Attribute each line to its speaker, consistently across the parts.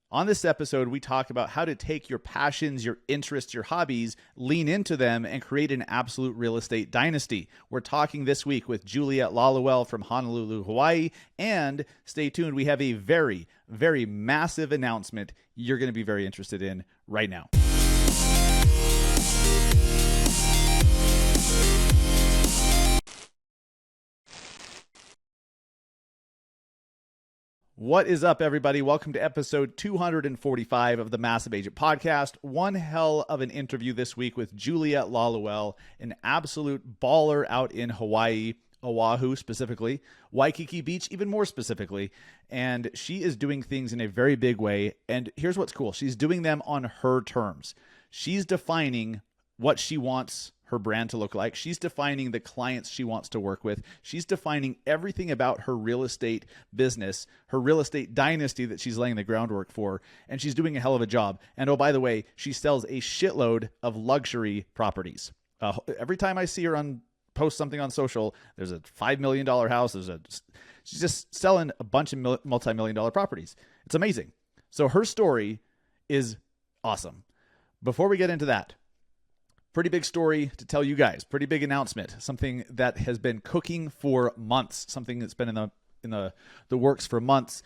Speaker 1: On this episode, we talk about how to take your passions, your interests, your hobbies, lean into them, and create an absolute real estate dynasty. We're talking this week with Juliet Laluel from Honolulu, Hawaii. And stay tuned, we have a very, very massive announcement you're going to be very interested in right now. What is up, everybody? Welcome to episode 245 of the Massive Agent Podcast. One hell of an interview this week with Juliet Laluel, an absolute baller out in Hawaii, Oahu specifically, Waikiki Beach even more specifically. And she is doing things in a very big way. And here's what's cool. She's doing them on her terms. She's defining what she wants her brand to look like. She's defining the clients she wants to work with. She's defining everything about her real estate business, her real estate dynasty that she's laying the groundwork for, and she's doing a hell of a job. And oh, by the way, she sells a shitload of luxury properties. Every time I see her post something on social, there's a $5 million house. She's just selling a bunch of multi-million dollar properties. It's amazing. So her story is awesome. Before we get into that, pretty big story to tell you guys, pretty big announcement, something that has been cooking for months, something that's been in the works for months.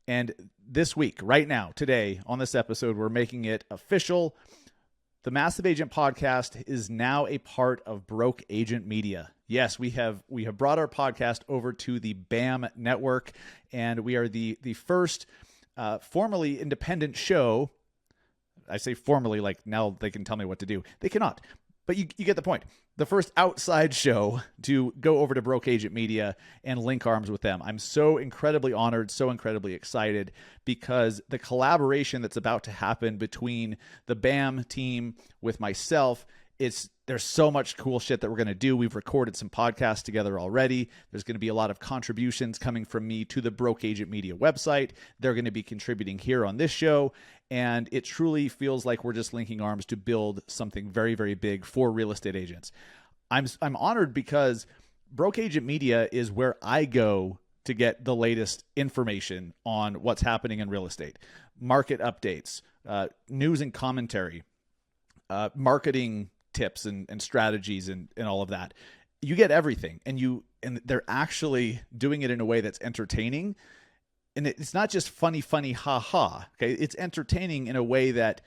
Speaker 1: And this week, right now, today, on this episode, we're making it official. The Massive Agent Podcast is now a part of Broke Agent Media. Yes, we have brought our podcast over to the BAM network, and we are the first formerly independent show. I say formally, like now they can tell me what to do. They cannot, but you get the point. The first outside show to go over to Broke Agent Media and link arms with them. I'm so incredibly honored, so incredibly excited, because the collaboration that's about to happen between the BAM team with myself, there's so much cool shit that we're going to do. We've recorded some podcasts together already. There's going to be a lot of contributions coming from me to the Broke Agent Media website. They're going to be contributing here on this show. And it truly feels like we're just linking arms to build something very, very big for real estate agents. I'm honored because Broke Agent Media is where I go to get the latest information on what's happening in real estate, market updates, news and commentary, marketing tips and strategies and all of that. You get everything, and they're actually doing it in a way that's entertaining. And it's not just funny, ha. Okay. It's entertaining in a way that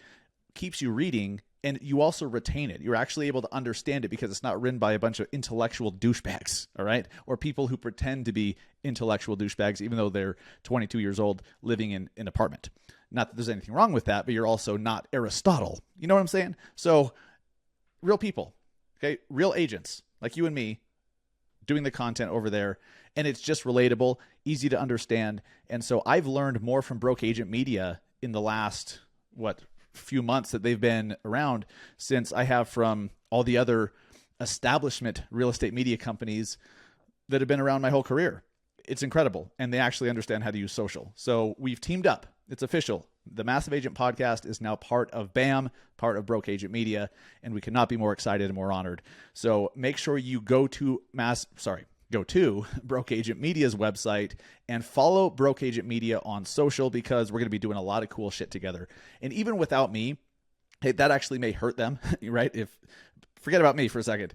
Speaker 1: keeps you reading, and you also retain it. You're actually able to understand it because it's not written by a bunch of intellectual douchebags. All right. Or people who pretend to be intellectual douchebags, even though they're 22 years old living in an apartment. Not that there's anything wrong with that, but you're also not Aristotle. You know what I'm saying? So real people, okay, real agents like you and me doing the content over there, and it's just relatable, easy to understand. And so I've learned more from Broke Agent Media in the last, few months that they've been around since I have from all the other establishment real estate media companies that have been around my whole career. It's incredible. And they actually understand how to use social. So we've teamed up. It's official. The Massive Agent Podcast is now part of BAM, part of Broke Agent Media, and we could not be more excited and more honored. So make sure you go to Broke Agent Media's website and follow Broke Agent Media on social, because we're going to be doing a lot of cool shit together. And even without me, hey, that actually may hurt them, right? Forget about me for a second.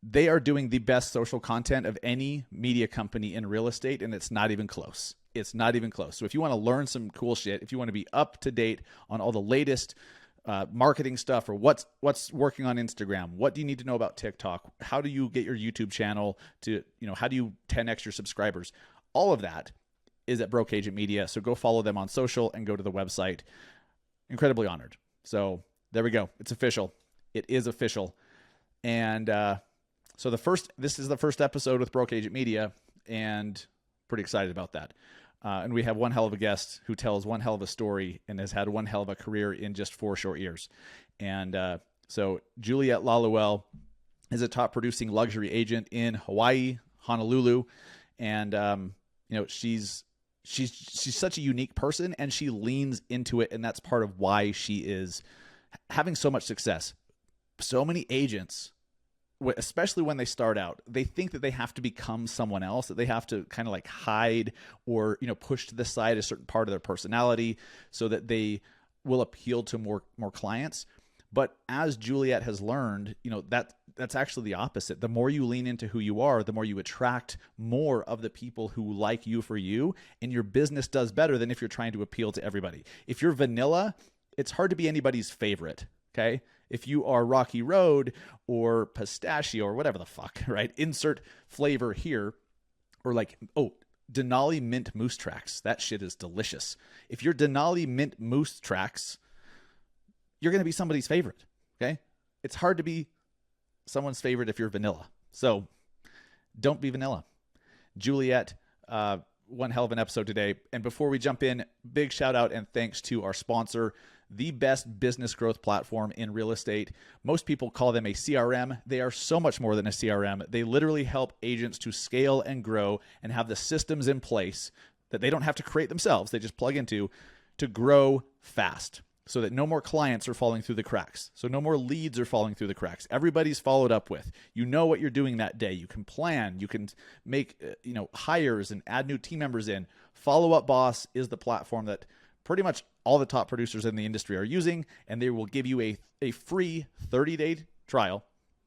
Speaker 1: They are doing the best social content of any media company in real estate, and it's not even close. It's not even close. So if you want to learn some cool shit, if you want to be up to date on all the latest marketing stuff, or what's working on Instagram, what do you need to know about TikTok? How do you get your YouTube channel to, how do you 10x your subscribers? All of that is at Broke Agent Media. So go follow them on social and go to the website. Incredibly honored. So there we go. It's official. It is official. And so this is the first episode with Broke Agent Media, and pretty excited about that. And we have one hell of a guest who tells one hell of a story and has had one hell of a career in just 4 short years. And so Juliet Laluel is a top producing luxury agent in Hawaii, Honolulu. And, she's such a unique person, and she leans into it. And that's part of why she is having so much success. So many agents especially when they start out, they think that they have to become someone else, that they have to kind of like hide or, push to the side a certain part of their personality so that they will appeal to more clients. But as Juliet has learned, that's actually the opposite. The more you lean into who you are, the more you attract more of the people who like you for you, and your business does better than if you're trying to appeal to everybody. If you're vanilla, it's hard to be anybody's favorite, okay? If you are Rocky Road or pistachio or whatever the fuck, right? Insert flavor here. Or like, Denali mint moose tracks. That shit is delicious. If you're Denali mint moose tracks, you're going to be somebody's favorite, okay? It's hard to be someone's favorite if you're vanilla. So don't be vanilla. Juliet, one hell of an episode today. And before we jump in, big shout out and thanks to our sponsor, the best business growth platform in real estate. Most people call them a CRM. They are so much more than a CRM. They literally help agents to scale and grow and have the systems in place that they don't have to create themselves. They just plug into to grow fast so that no more clients are falling through the cracks. So no more leads are falling through the cracks. Everybody's followed up with. You know what you're doing that day. You can plan. You can make hires and add new team members in. Follow Up Boss is the platform that pretty much all the top producers in the industry are using, and they will give you a free 30-day trial.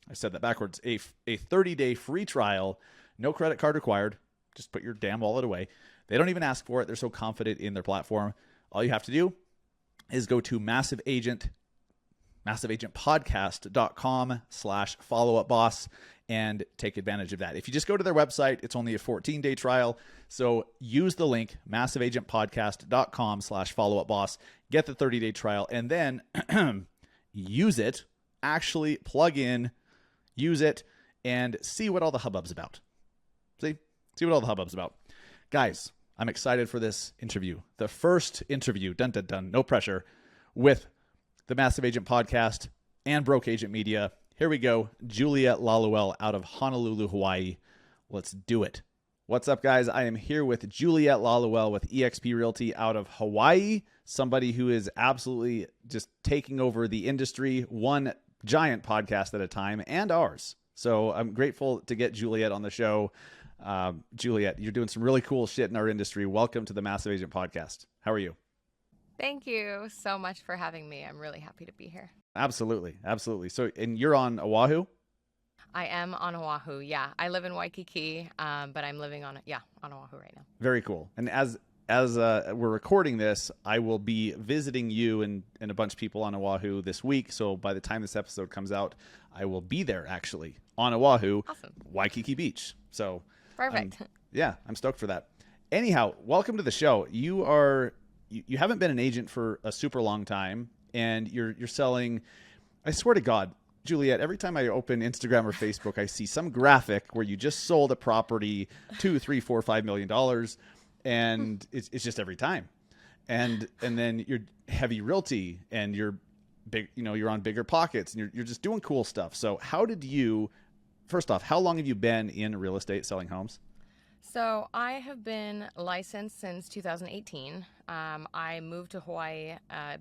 Speaker 1: I said that backwards. A 30-day free trial, no credit card required. Just put your damn wallet away. They don't even ask for it. They're so confident in their platform. All you have to do is go to massiveagentpodcast.com/followupboss and take advantage of that. If you just go to their website, it's only a 14-day trial. So use the link, massiveagentpodcast.com/followupboss, get the 30-day trial, and then use it, actually plug in, use it, and see what all the hubbub's about. See what all the hubbub's about. Guys, I'm excited for this interview. The first interview, dun dun dun, no pressure, with the Massive Agent Podcast and Broke Agent Media. Here we go. Juliet Laluel out of Honolulu, Hawaii. Let's do it. What's up, guys? I am here with Juliet Laluel with eXp Realty out of Hawaii, somebody who is absolutely just taking over the industry, one giant podcast at a time, and ours. So I'm grateful to get Juliet on the show. Juliet, you're doing some really cool shit in our industry. Welcome to the Massive Agent Podcast. How are you?
Speaker 2: Thank you so much for having me. I'm really happy to be here.
Speaker 1: Absolutely. So, and you're on Oahu?
Speaker 2: I am on Oahu. Yeah. I live in Waikiki, but I'm living on Oahu right now.
Speaker 1: Very cool. And as we're recording this, I will be visiting you and a bunch of people on Oahu this week. So by the time this episode comes out, I will be there actually on Oahu,
Speaker 2: awesome.
Speaker 1: Waikiki Beach. So
Speaker 2: perfect.
Speaker 1: I'm stoked for that. Anyhow, welcome to the show. You haven't been an agent for a super long time, and you're selling. I swear to God, Juliet, every time I open Instagram or Facebook, I see some graphic where you just sold a property $2, $3, $4, $5 million, and it's just every time. And then you're heavy realty, and you're big. You're on Bigger Pockets, and you're just doing cool stuff. So first off, how long have you been in real estate selling homes?
Speaker 2: So I have been licensed since 2018. I moved to Hawaii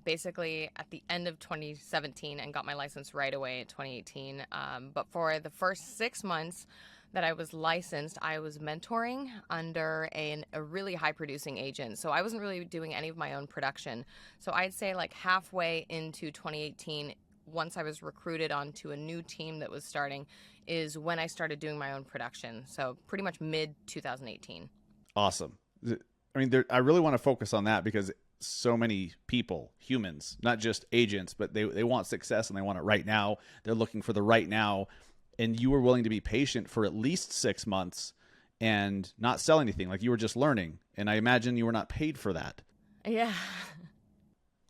Speaker 2: basically at the end of 2017 and got my license right away in 2018. But for the first 6 months that I was licensed, I was mentoring under a really high-producing agent. So I wasn't really doing any of my own production. So I'd say like halfway into 2018, once I was recruited onto a new team that was starting, is when I started doing my own production. So pretty much mid-2018.
Speaker 1: Awesome. I mean, I really want to focus on that because so many people, humans, not just agents, but they want success and they want it right now. They're looking for the right now. And you were willing to be patient for at least 6 months and not sell anything. Like you were just learning. And I imagine you were not paid for that.
Speaker 2: Yeah.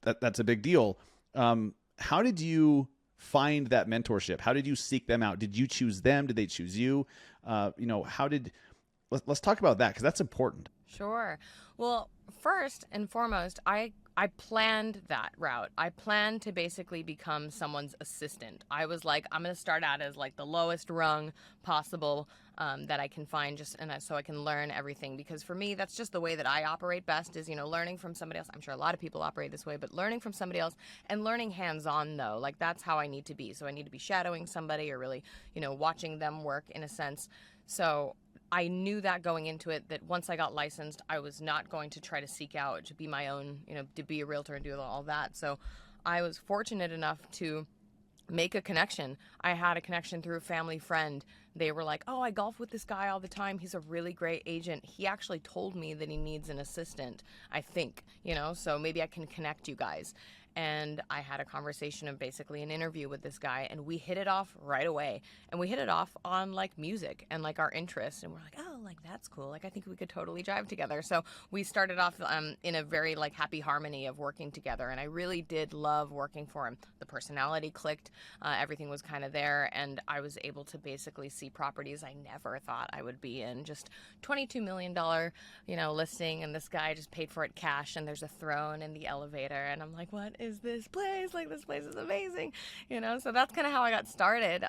Speaker 1: That's a big deal. How did you find that mentorship? How did you seek them out? Did you choose them? Did they choose you? Let's talk about that because that's important.
Speaker 2: Sure. Well, first and foremost, I I planned that route. I planned to basically become someone's assistant. I was like, I'm going to start out as like the lowest rung possible that I can find, so I can learn everything. Because for me, that's just the way that I operate best is, learning from somebody else. I'm sure a lot of people operate this way, but learning from somebody else and learning hands-on though, like that's how I need to be. So I need to be shadowing somebody or really, watching them work in a sense. So I knew that going into it, that once I got licensed, I was not going to try to seek out to be my own, to be a realtor and do all that. So I was fortunate enough to make a connection. I had a connection through a family friend. They were like, oh, I golf with this guy all the time. He's a really great agent. He actually told me that he needs an assistant, I think, so maybe I can connect you guys. And I had a conversation of basically an interview with this guy, and we hit it off right away. And we hit it off on like music and like our interests, and we're like, oh, like that's cool. Like I think we could totally jive together. So we started off in a very like happy harmony of working together, and I really did love working for him. The personality clicked, everything was kind of there, and I was able to basically see properties I never thought I would be in. Just $22 million, listing, and this guy just paid for it cash, and there's a throne in the elevator, and I'm like, what is this place? Like this place is amazing, so that's kind of how I got started,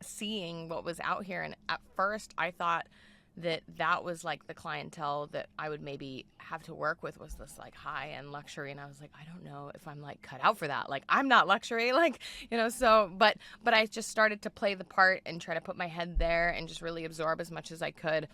Speaker 2: seeing what was out here. And at first I thought that was like the clientele that I would maybe have to work with, was this like high-end luxury, and I was like, I don't know if I'm like cut out for that. Like I'm not luxury, like so but I just started to play the part and try to put my head there and just really absorb as much as I could.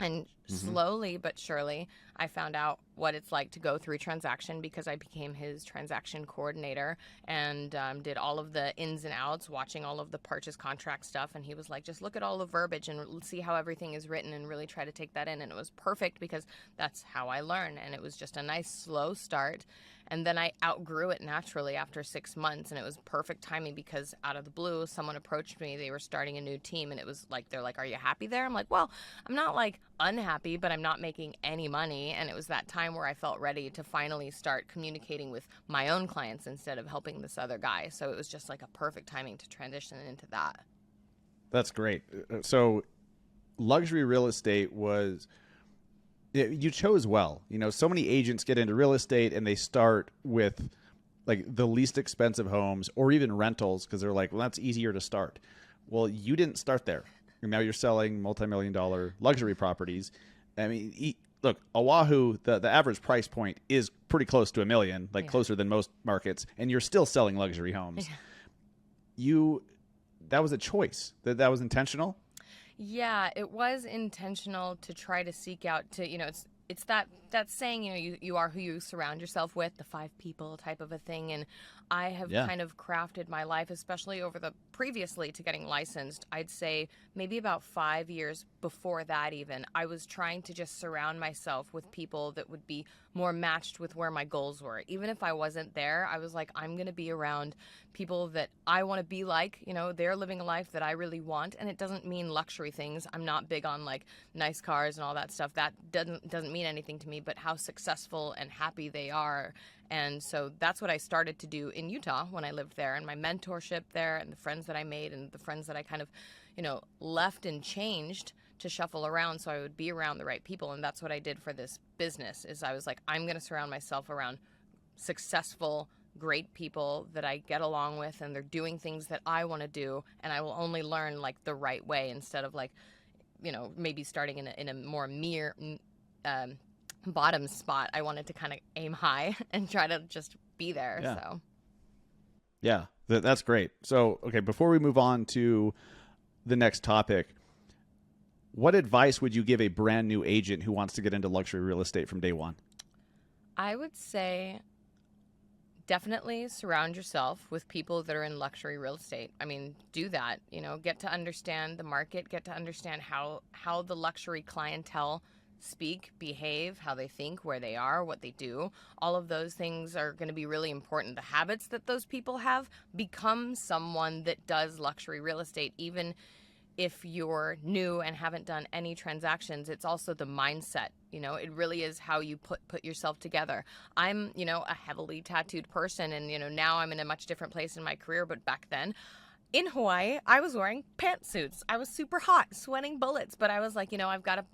Speaker 2: And slowly but surely, I found out what it's like to go through transaction, because I became his transaction coordinator and did all of the ins and outs, watching all of the purchase contract stuff. And he was like, just look at all the verbiage and see how everything is written and really try to take that in. And it was perfect, because that's how I learn. And it was just a nice slow start. And then I outgrew it naturally after 6 months, and it was perfect timing, because out of the blue, someone approached me. They were starting a new team, and it was like, they're like, are you happy there? I'm like, well, I'm not like unhappy, but I'm not making any money. And it was that time where I felt ready to finally start communicating with my own clients instead of helping this other guy. So it was just like a perfect timing to transition into that.
Speaker 1: That's great. So luxury real estate was... You chose well. So many agents get into real estate and they start with like the least expensive homes or even rentals, because they're like, well, that's easier to start. Well, you didn't start there. And now you're selling multi-million-dollar luxury properties. I mean, look, Oahu, the average price point is pretty close to $1 million, like closer than most markets, and you're still selling luxury homes. Yeah. That was a choice. That was intentional.
Speaker 2: Yeah, it was intentional to try to seek out to, it's that saying, you are who you surround yourself with, the 5 people type of a thing. And I have kind of crafted my life, especially over the previously to getting licensed, I'd say maybe about 5 years before that even, I was trying to just surround myself with people that would be more matched with where my goals were. Even if I wasn't there, I was like, I'm going to be around people that I want to be like, they're living a life that I really want. And it doesn't mean luxury things. I'm not big on like nice cars and all that stuff. That doesn't mean anything to me, but how successful and happy they are. And so that's what I started to do in Utah when I lived there, and my mentorship there, and the friends that I made, and the friends that I kind of, left and changed to shuffle around so I would be around the right people. And that's what I did for this business, is I was like, I'm going to surround myself around successful, great people that I get along with, and they're doing things that I want to do, and I will only learn like the right way, instead of like, maybe starting in a more mere bottom spot. I wanted to kind of aim high and try to just be there.
Speaker 1: Yeah.
Speaker 2: So
Speaker 1: yeah, that's great. So, okay, before we move on to the next topic, what advice would you give a brand new agent who wants to get into luxury real estate from day one?
Speaker 2: I would say definitely surround yourself with people that are in luxury real estate. I mean, do that, get to understand the market, get to understand how the luxury clientele speak, behave, how they think, where they are, what they do. All of those things are going to be really important. The habits that those people have, become someone that does luxury real estate. Even if you're new and haven't done any transactions, it's also the mindset. It really is how you put yourself together. I'm, a heavily tattooed person, and, now I'm in a much different place in my career, but back then in Hawaii, I was wearing pantsuits. I was super hot, sweating bullets, but I was like, I've got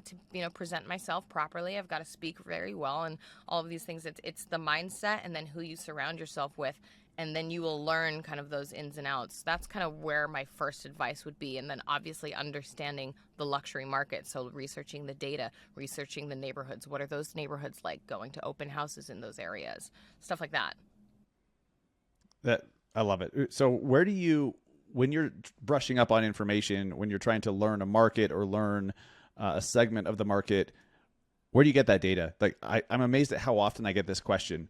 Speaker 2: to, present myself properly. I've got to speak very well and all of these things. It's the mindset and then who you surround yourself with. And then you will learn kind of those ins and outs. That's kind of where my first advice would be. And then obviously understanding the luxury market. So researching the data, researching the neighborhoods. What are those neighborhoods like? Going to open houses in those areas, stuff like that.
Speaker 1: I love it. So where do you, when you're brushing up on information, when you're trying to learn a market or learn a segment of the market, where do you get that data? Like I'm amazed at how often I get this question.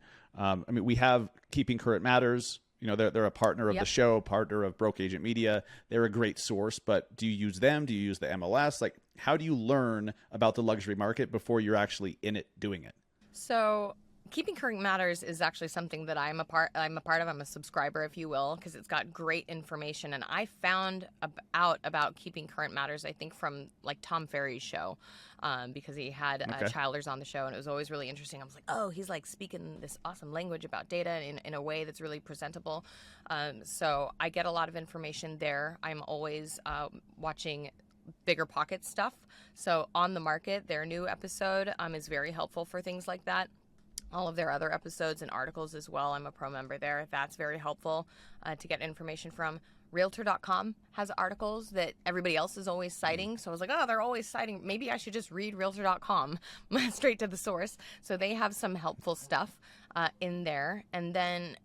Speaker 1: We have Keeping Current Matters. They're a partner of the show, partner of Broke Agent Media. They're a great source, but do you use them? Do you use the MLS? Like, how do you learn about the luxury market before you're actually in it doing it?
Speaker 2: So Keeping Current Matters is actually something that I'm a part of. I'm a subscriber, if you will, because it's got great information. And I found out about Keeping Current Matters, I think, from like Tom Ferry's show, because he had Childers on the show, and it was always really interesting. I was like, oh, he's like speaking this awesome language about data in a way that's really presentable. So I get a lot of information there. I'm always watching Bigger Pockets stuff. So On the Market, their new episode is very helpful for things like that. All of their other episodes and articles as well. I'm a pro member there. That's very helpful to get information from. Realtor.com has articles that everybody else is always citing. So I was like, oh, they're always citing. Maybe I should just read Realtor.com straight to the source. So they have some helpful stuff in there. And then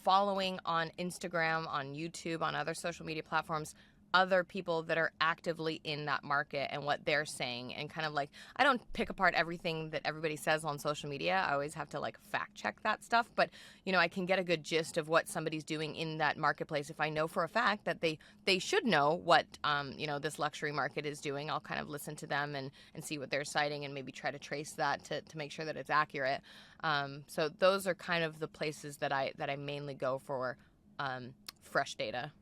Speaker 2: following on Instagram, on YouTube, on other social media platforms, other people that are actively in that market and what they're saying, and kind of like, I don't pick apart everything that everybody says on social media. I always have to like fact check that stuff, but I can get a good gist of what somebody's doing in that marketplace. If I know for a fact that they should know what this luxury market is doing, I'll kind of listen to them and see what they're citing and maybe try to trace that to make sure that it's accurate. So those are kind of the places that I mainly go for fresh data.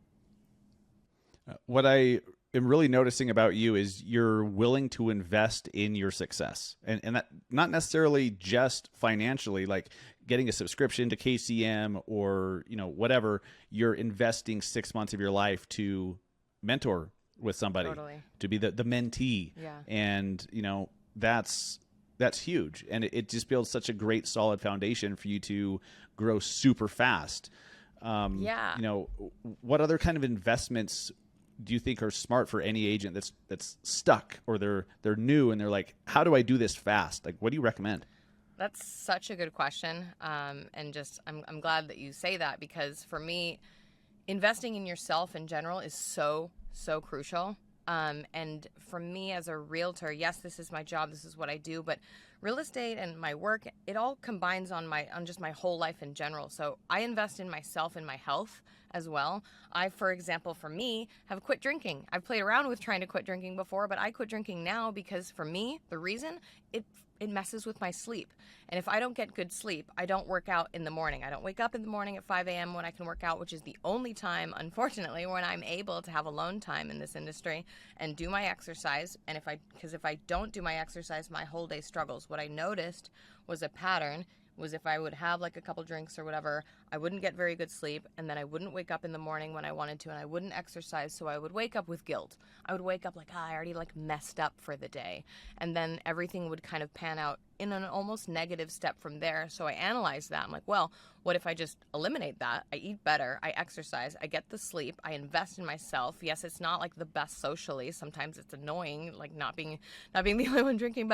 Speaker 1: What I am really noticing about you is you're willing to invest in your success, and that not necessarily just financially, like getting a subscription to KCM or whatever. You're investing 6 months of your life to mentor with somebody, to be the mentee, and that's huge, and it just builds such a great solid foundation for you to grow super fast. What other kind of investments do you think are smart for any agent that's stuck, or they're new and they're like, how do I do this fast? Like, what do you recommend?
Speaker 2: That's such a good question. And just, I'm glad that you say that, because for me, investing in yourself in general is so, so crucial. And for me as a realtor, yes, this is my job, this is what I do, but real estate and my work, it all combines on just my whole life in general. So I invest in myself and my health as well. I, for example, for me, have quit drinking. I've played around with trying to quit drinking before, but I quit drinking now because for me, the reason, it messes with my sleep. And if I don't get good sleep, I don't work out in the morning. I don't wake up in the morning at 5 a.m. when I can work out, which is the only time, unfortunately, when I'm able to have alone time in this industry and do my exercise. And because if I don't do my exercise, my whole day struggles. What I noticed was a pattern was if I would have like a couple drinks or whatever, I wouldn't get very good sleep, and then I wouldn't wake up in the morning when I wanted to, and I wouldn't exercise, so I would wake up with guilt. I would wake up like, I already like messed up for the day. And then everything would kind of pan out in an almost negative step from there. So I analyzed that. I'm like, well, what if I just eliminate that? I eat better, I exercise, I get the sleep, I invest in myself. Yes, it's not like the best socially. Sometimes it's annoying, like not being the only one drinking,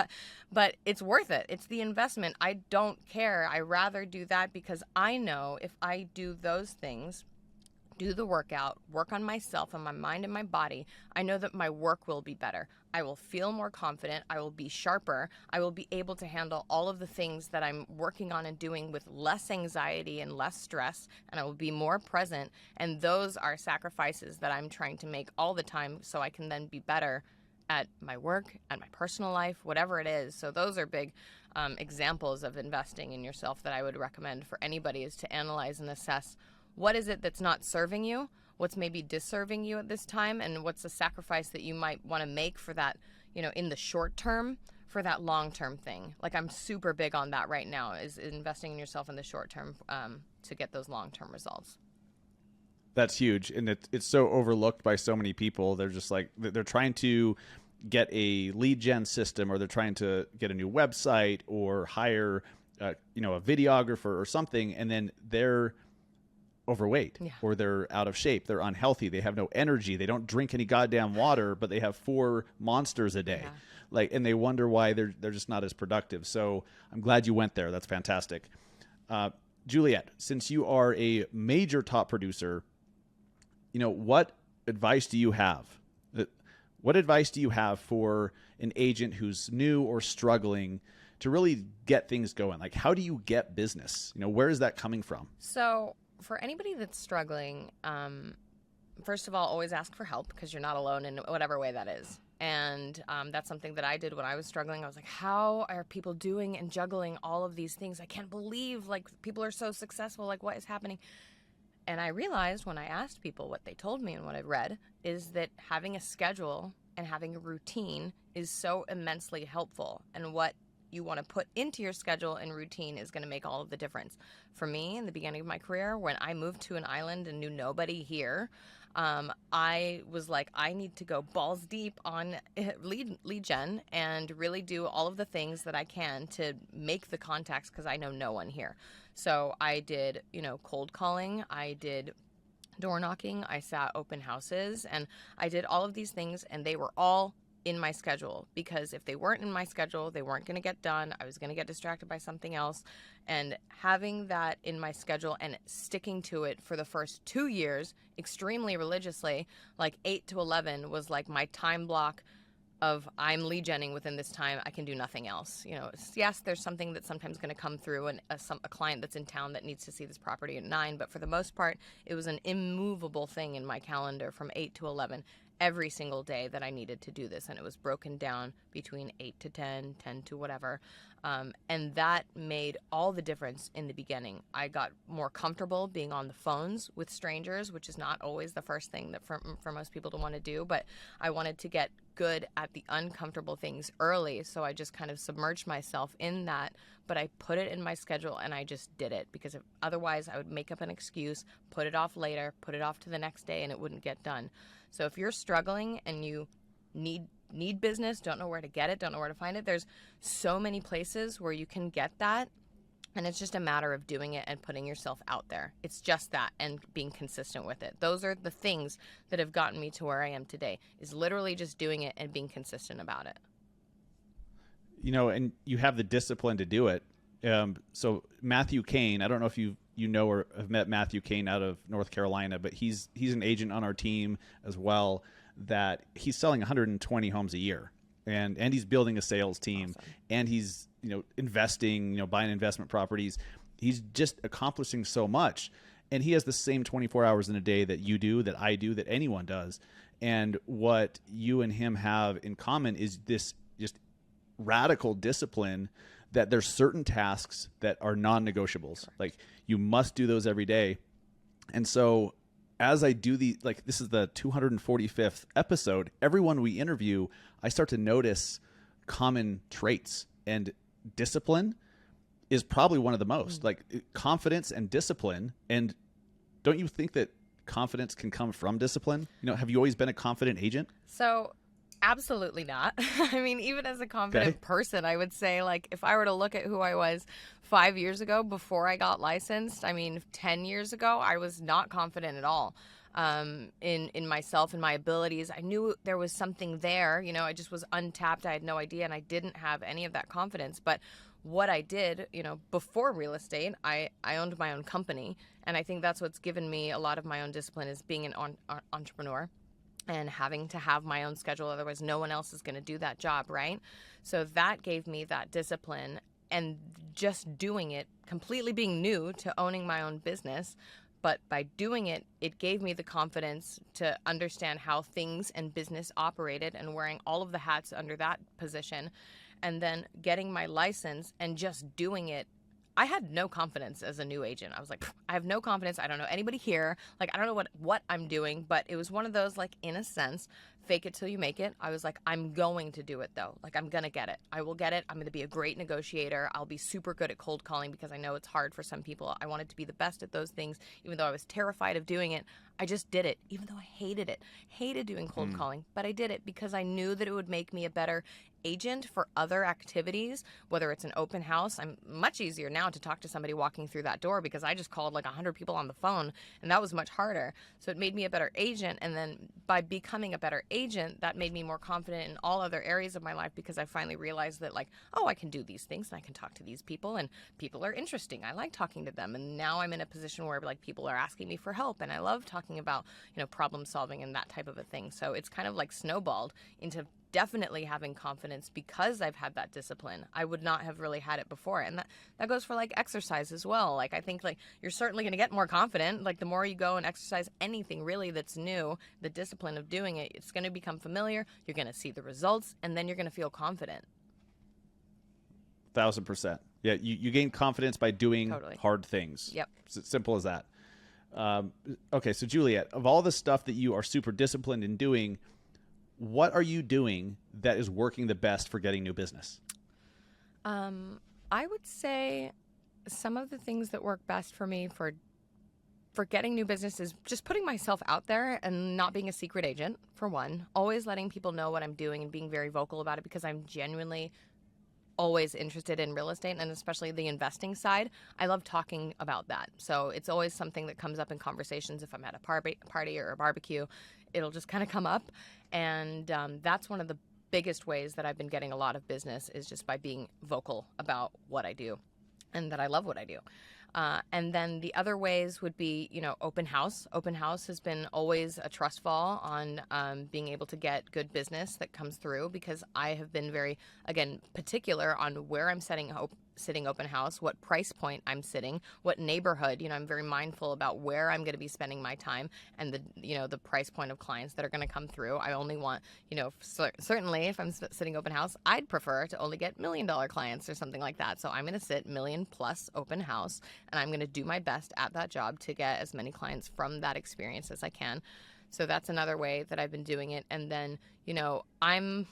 Speaker 2: but it's worth it. It's the investment. I don't care. I rather do that, because I know if I do those things, do the workout, work on myself and my mind and my body, I know that my work will be better. I will feel more confident. I will be sharper. I will be able to handle all of the things that I'm working on and doing with less anxiety and less stress, and I will be more present. And those are sacrifices that I'm trying to make all the time so I can then be better at my work, at my personal life, whatever it is. So those are big examples of investing in yourself that I would recommend for anybody, is to analyze and assess what is it that's not serving you, what's maybe disserving you at this time, and what's the sacrifice that you might want to make for that, in the short term, for that long-term thing. Like, I'm super big on that right now, is investing in yourself in the short term to get those long-term results.
Speaker 1: That's huge, and it's so overlooked by so many people. They're just like they're trying to get a lead gen system, or they're trying to get a new website, or hire a videographer or something, and then they're overweight,
Speaker 2: Yeah.
Speaker 1: or they're out of shape, they're unhealthy, they have no energy, they don't drink any goddamn water, but they have 4 monsters a day.
Speaker 2: Yeah.
Speaker 1: Like, and they wonder why they're just not as productive. So I'm glad you went there. That's fantastic. Juliet, since you are a major top producer, what advice do you have? What advice do you have for an agent who's new or struggling to really get things going? Like, how do you get business? Where is that coming from?
Speaker 2: So for anybody that's struggling, first of all, always ask for help, because you're not alone in whatever way that is. And that's something that I did when I was struggling. I was like, how are people doing and juggling all of these things? I can't believe, like, people are so successful. Like, what is happening? And I realized when I asked people, what they told me and what I read is that having a schedule and having a routine is so immensely helpful. And what you want to put into your schedule and routine is going to make all of the difference. For me, in the beginning of my career, when I moved to an island and knew nobody here, I was like, I need to go balls deep on lead gen and really do all of the things that I can to make the contacts, because I know no one here. So I did, cold calling, I did door knocking, I sat open houses, and I did all of these things, and they were all in my schedule, because if they weren't in my schedule, they weren't going to get done. I was going to get distracted by something else. And having that in my schedule and sticking to it for the first 2 years extremely religiously, like 8 to 11 was like my time block of, I'm lead genning within this time, I can do nothing else. Yes, there's something that's sometimes going to come through, and a client that's in town that needs to see this property at 9, but for the most part, it was an immovable thing in my calendar from 8 to 11 every single day that I needed to do this, and it was broken down between 8 to 10, 10 to whatever, and that made all the difference in the beginning. I got more comfortable being on the phones with strangers, which is not always the first thing that for most people to want to do, but I wanted to get good at the uncomfortable things early, so I just kind of submerged myself in that, but I put it in my schedule and I just did it, because otherwise I would make up an excuse, put it off later, put it off to the next day, and it wouldn't get done. So if you're struggling and you need business, don't know where to get it, don't know where to find it, there's so many places where you can get that, and it's just a matter of doing it and putting yourself out there. It's just that, and being consistent with it. Those are the things that have gotten me to where I am today, is literally just doing it and being consistent about it.
Speaker 1: And you have the discipline to do it. So Matthew Kane, I don't know if you know or have met Matthew Kane out of North Carolina, but he's an agent on our team as well, that he's selling 120 homes a year, and he's building a sales team.
Speaker 2: Awesome.
Speaker 1: And he's investing, buying investment properties. He's just accomplishing so much, and he has the same 24 hours in a day that you do, that I do, that anyone does. And what you and him have in common is this just radical discipline, that there's certain tasks that are non-negotiables. Like, you must do those every day. And so as I do this is the 245th episode, everyone we interview, I start to notice common traits, and discipline is probably one of the most. Like, confidence and discipline. And don't you think that confidence can come from discipline? Have you always been a confident agent?
Speaker 2: So absolutely not. I mean, even as a confident person, I would say, like, if I were to look at who I was 5 years ago before I got licensed, 10 years ago, I was not confident at all in myself and my abilities. I knew there was something there. I just was untapped. I had no idea, and I didn't have any of that confidence. But what I did, before real estate, I owned my own company, and I think that's what's given me a lot of my own discipline, is being an entrepreneur and having to have my own schedule. Otherwise, no one else is going to do that job, right? So that gave me that discipline, and just doing it, completely being new to owning my own business. But by doing it, it gave me the confidence to understand how things and business operated, and wearing all of the hats under that position. And then getting my license and just doing it, I had no confidence as a new agent. I was like, I have no confidence. I don't know anybody here. Like, I don't know what I'm doing. But it was one of those, like, in a sense, fake it till you make it. I was like, I'm going to do it though. Like, I'm going to get it. I will get it. I'm going to be a great negotiator. I'll be super good at cold calling because I know it's hard for some people. I wanted to be the best at those things, even though I was terrified of doing it. I just did it, even though I hated it. Hated doing cold calling, but I did it because I knew that it would make me a better agent for other activities, whether it's an open house. I'm much easier now to talk to somebody walking through that door because I just called like 100 people on the phone, and that was much harder. So it made me a better agent, and then by becoming a better agent, that made me more confident in all other areas of my life because I finally realized that, like, oh, I can do these things and I can talk to these people, and people are interesting. I like talking to them, and now I'm in a position where like people are asking me for help, and I love talking about, you know, problem solving and that type of a thing. So it's kind of like snowballed into definitely having confidence because I've had that discipline. I would not have really had it before. And that goes for like exercise as well. Like, I think like you're certainly going to get more confident. Like, the more you go and exercise anything really that's new, the discipline of doing it, it's going to become familiar. You're going to see the results, and then you're going to feel confident.
Speaker 1: 1,000%. Yeah. You gain confidence by doing
Speaker 2: Totally.
Speaker 1: hard things.
Speaker 2: Yep.
Speaker 1: It's simple as that. Okay. So Juliet, of all the stuff that you are super disciplined in doing, what are you doing that is working the best for getting new business?
Speaker 2: I would say some of the things that work best for me for getting new business is just putting myself out there and not being a secret agent, for one. Always letting people know what I'm doing and being very vocal about it because I'm genuinely always interested in real estate, and especially the investing side. I love talking about that. So it's always something that comes up in conversations. If I'm at a party or a barbecue, it'll just kind of come up. And that's one of the biggest ways that I've been getting a lot of business, is just by being vocal about what I do and that I love what I do. And then the other ways would be, you know, open house. Open house has been always a trust fall on being able to get good business that comes through, because I have been very, again, particular on where I'm sitting open house, what price point I'm sitting, what neighborhood. You know, I'm very mindful about where I'm going to be spending my time and the price point of clients that are going to come through. I only want, certainly if I'm sitting open house, I'd prefer to only get $1 million clients or something like that. So I'm going to sit $1 million+ open house, and I'm going to do my best at that job to get as many clients from that experience as I can. So that's another way that I've been doing it. And then, I'm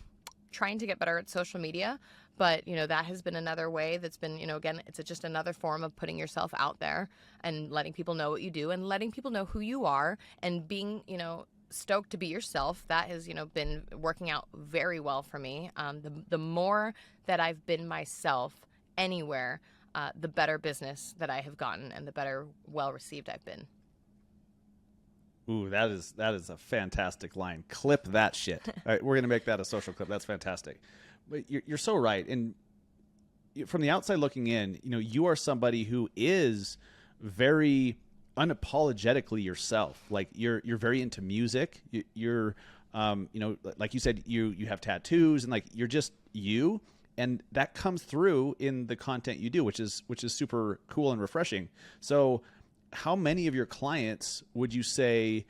Speaker 2: trying to get better at social media. But, that has been another way that's been, again, it's just another form of putting yourself out there and letting people know what you do and letting people know who you are and being, stoked to be yourself. That has, been working out very well for me. The more that I've been myself anywhere, the better business that I have gotten and the better well-received I've been.
Speaker 1: Ooh, that is a fantastic line. Clip that shit. All right, we're going to make that a social clip. That's fantastic. But you're so right. And from the outside looking in, you are somebody who is very unapologetically yourself. Like you're very into music. You're like you said, you have tattoos, and like you're just you, and that comes through in the content you do, which is super cool and refreshing. So how many of your clients would you say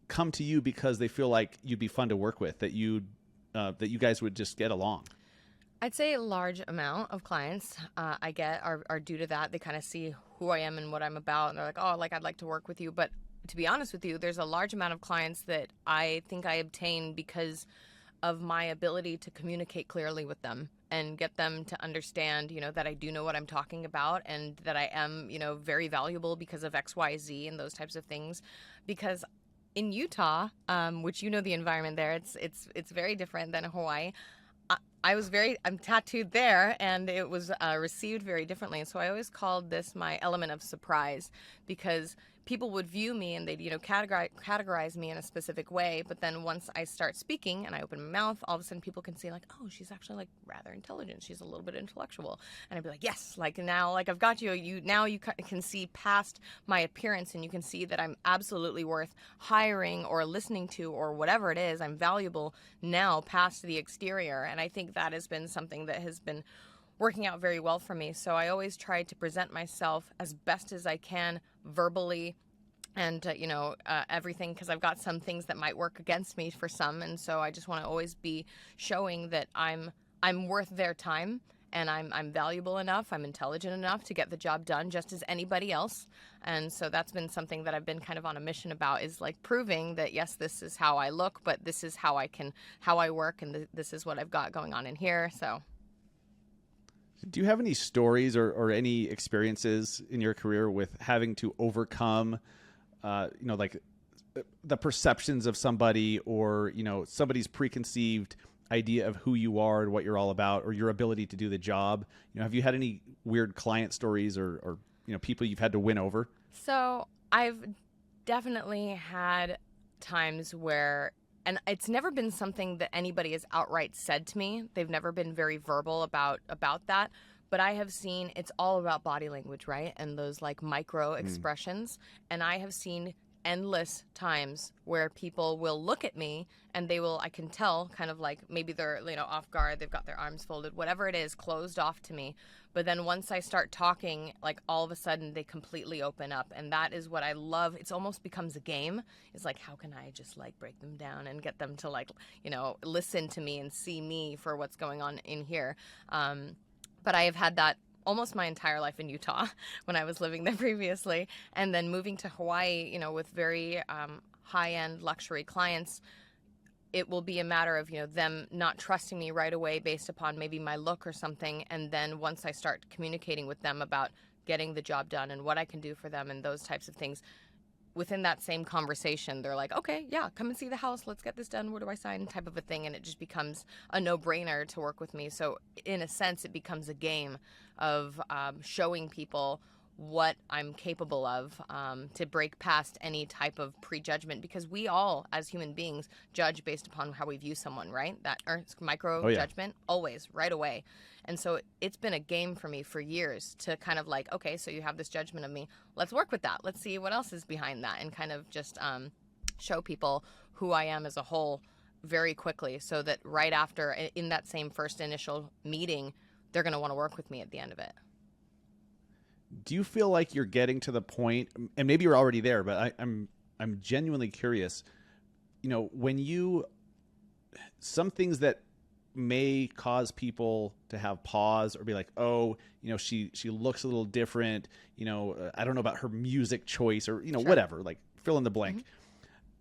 Speaker 1: come to you because they feel like you'd be fun to work with, that you guys would just get along?
Speaker 2: I'd say a large amount of clients I get are due to that. They kind of see who I am and what I'm about, and they're like, oh, like, I'd like to work with you. But to be honest with you, there's a large amount of clients that I think I obtain because of my ability to communicate clearly with them and get them to understand, that I do know what I'm talking about and that I am, very valuable because of X, Y, Z and those types of things. Because in Utah, which the environment there, it's very different than Hawaii. I'm tattooed there, and it was received very differently. And so I always called this my element of surprise, because people would view me and they'd, categorize me in a specific way. But then once I start speaking and I open my mouth, all of a sudden people can see like, oh, she's actually like rather intelligent. She's a little bit intellectual. And I'd be like, yes, like now, like I've got you. Now you can see past my appearance, and you can see that I'm absolutely worth hiring or listening to or whatever it is. I'm valuable now past the exterior. And I think that has been something that has been working out very well for me. So I always try to present myself as best as I can verbally and, everything, because I've got some things that might work against me for some. And so I just want to always be showing that I'm worth their time and I'm valuable enough, I'm intelligent enough to get the job done just as anybody else. And so that's been something that I've been kind of on a mission about, is like proving that, yes, this is how I look, but this is how I work, and this is what I've got going on in here. So
Speaker 1: Do you have any stories or any experiences in your career with having to overcome, like the perceptions of somebody, or, somebody's preconceived idea of who you are and what you're all about, or your ability to do the job? Have you had any weird client stories or people you've had to win over?
Speaker 2: So I've definitely had times where, and it's never been something that anybody has outright said to me. They've never been very verbal about that. But I have seen, it's all about body language, right? And those like micro expressions. And I have seen endless times where people will look at me and I can tell kind of like maybe they're, off guard, they've got their arms folded, whatever it is, closed off to me. But then once I start talking, like all of a sudden they completely open up. And that is what I love. It's almost becomes a game. It's like, how can I just like break them down and get them to like, listen to me and see me for what's going on in here. But I have had that almost my entire life in Utah when I was living there previously. And then moving to Hawaii, with very high-end luxury clients, it will be a matter of, them not trusting me right away based upon maybe my look or something. And then once I start communicating with them about getting the job done and what I can do for them and those types of things, within that same conversation, they're like, okay, yeah, come and see the house. Let's get this done. Where do I sign? Type of a thing. And it just becomes a no-brainer to work with me. So in a sense, it becomes a game of showing people what I'm capable of, to break past any type of prejudgment, because we all, as human beings, judge based upon how we view someone, right? That micro judgment, always, right away. And so it's been a game for me for years to kind of like, okay, so you have this judgment of me. Let's work with that. Let's see what else is behind that, and kind of just show people who I am as a whole very quickly, so that right after, in that same first initial meeting, they're going to want to work with me at the end of it.
Speaker 1: Do you feel like you're getting to the point, and maybe you're already there, but I'm genuinely curious, when some things that may cause people to have pause or be like, oh, she looks a little different, I don't know about her music choice, or,
Speaker 2: Sure.
Speaker 1: whatever, like fill in the blank,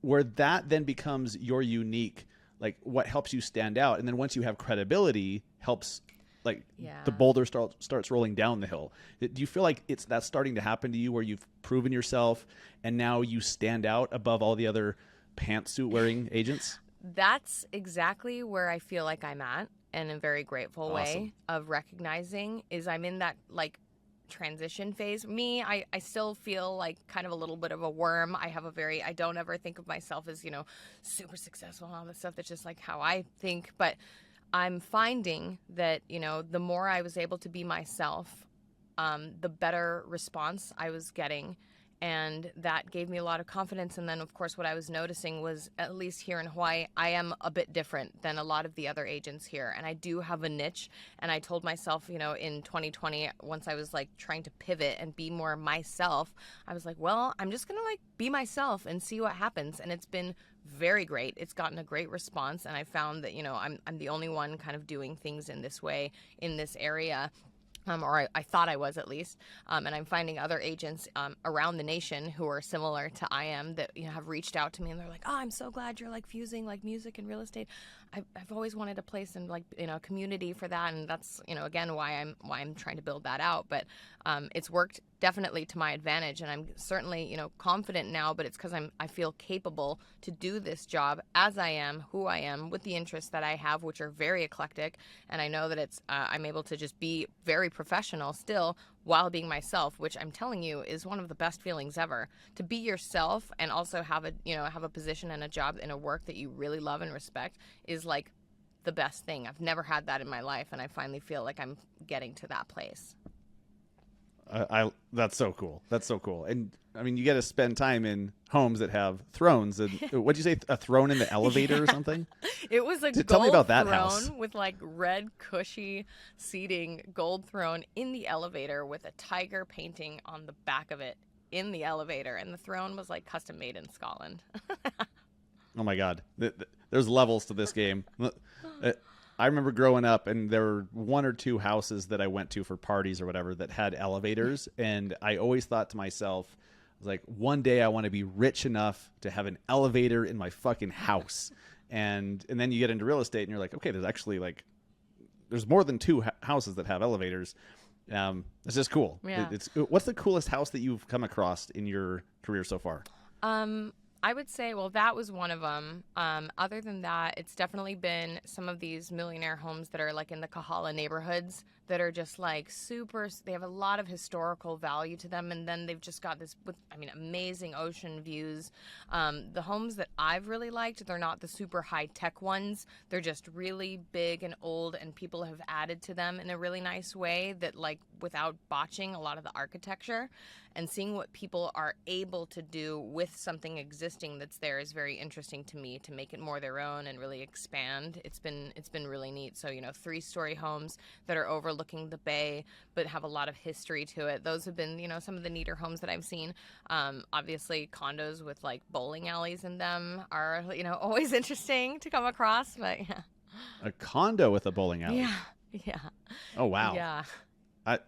Speaker 1: where that then becomes your unique, like what helps you stand out. And then once you have credibility, helps like the boulder starts rolling down the hill. Do you feel like that's starting to happen to you, where you've proven yourself and now you stand out above all the other pantsuit wearing agents? That's
Speaker 2: exactly where I feel like I'm at, in a very grateful way of recognizing is I'm in that like transition phase. I still feel like kind of a little bit of a worm. I don't ever think of myself as, super successful and all this stuff. That's just like how I think. But I'm finding that, the more I was able to be myself, the better response I was getting. And that gave me a lot of confidence. And then, of course, what I was noticing was, at least here in Hawaii, I am a bit different than a lot of the other agents here. And I do have a niche. And I told myself, in 2020, once I was like trying to pivot and be more myself, I was like, well, I'm just going to like be myself and see what happens. And it's been very great. It's gotten a great response. And I found that, I'm the only one kind of doing things in this way in this area. Or I thought I was, at least. And I'm finding other agents around the nation who are similar to I am that have reached out to me, and they're like, oh, I'm so glad you're like fusing like music and real estate. I've always wanted a place and like a community for that, and that's again why I'm trying to build that out. But it's worked definitely to my advantage, and I'm certainly confident now. But it's because I feel capable to do this job as I am, who I am, with the interests that I have, which are very eclectic. And I know that it's I'm able to just be very professional still while being myself, which I'm telling you is one of the best feelings ever. To be yourself and also have a position and a job in a work that you really love and respect is like the best thing. I've never had that in my life, and I finally feel like I'm getting to that place.
Speaker 1: That's so cool. That's so cool. And I mean, you get to spend time in homes that have thrones. And what'd you say? A throne in the elevator or something?
Speaker 2: It was a
Speaker 1: Tell me about that
Speaker 2: throne
Speaker 1: house.
Speaker 2: with like red cushy seating, gold throne in the elevator with a tiger painting on the back of it in the elevator. And the throne was like custom made in Scotland.
Speaker 1: Oh my God. There's levels to this game. I remember growing up, and there were one or two houses that I went to for parties or whatever that had elevators, and I always thought to myself, I was like, one day I want to be rich enough to have an elevator in my fucking house. And then you get into real estate, and you're like, okay, there's actually like there's more than two houses that have elevators. It's just cool.
Speaker 2: Yeah.
Speaker 1: What's the coolest house that you've come across in your career so far?
Speaker 2: I would say, well, that was one of them. Other than that, it's definitely been some of these millionaire homes that are like in the Kahala neighborhoods that are just like super, they have a lot of historical value to them. And then they've just got this, amazing ocean views. The homes that I've really liked, they're not the super high tech ones. They're just really big and old, and people have added to them in a really nice way that, like, without botching a lot of the architecture. And seeing what people are able to do with something existing that's there is very interesting to me, to make it more their own and really expand. It's been really neat. So, 3-story homes that are overlooking the bay but have a lot of history to it. Those have been, some of the neater homes that I've seen. Obviously, condos with like bowling alleys in them are, always interesting to come across. But yeah.
Speaker 1: A condo with a bowling alley.
Speaker 2: Yeah.
Speaker 1: Oh wow.
Speaker 2: Yeah.